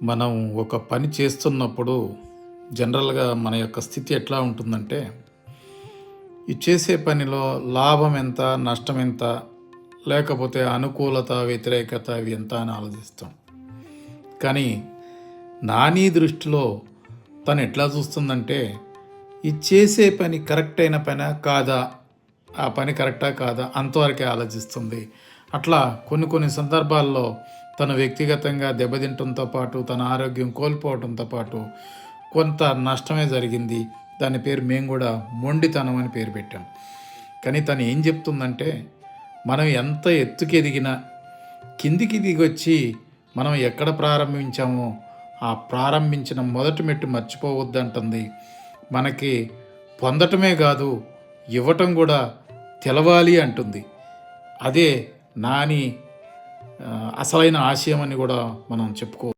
మనం ఒక పని చేస్తున్నప్పుడు జనరల్‌గా మన యొక్క స్థితి ఎట్లా ఉంటుందంటే, ఈ చేసే పనిలో లాభం ఎంత? నష్టం ఎంత? లేకపోతే అనుకూలత, వ్యతిరేకత ఇవి ఎంత అని ఆలోచిస్తాం. కానీ నాని దృష్టిలో తను ఎట్లా చూస్తుందంటే, ఈ చేసే పని కరెక్ట్ అయిన పనా? కాదా? ఆ పని కరెక్టా? కాదా? అంతవరకే ఆలోచిస్తుంది. అట్లా కొన్ని కొన్ని సందర్భాల్లో తను వ్యక్తిగతంగా దెబ్బతింటంతో పాటు, తన ఆరోగ్యం కోల్పోవడంతో పాటు కొంత నష్టమే జరిగింది. దాని పేరు మేము కూడా మొండితనం అని పేరు పెట్టాం. కానీ తను ఏం చెప్తుందంటే, మనం ఎంత ఎత్తుకి ఎదిగినా కిందికి దిగొచ్చి మనం ఎక్కడ ప్రారంభించామో ఆ ప్రారంభించిన మొదటి మెట్టు మర్చిపోవద్దంటుంది. మనకి పొందటమే కాదు, ఇవ్వటం కూడా తెలవాలి అంటుంది. అదే నాని అసలైన ఆశయం అని కూడా మనం చెప్పుకో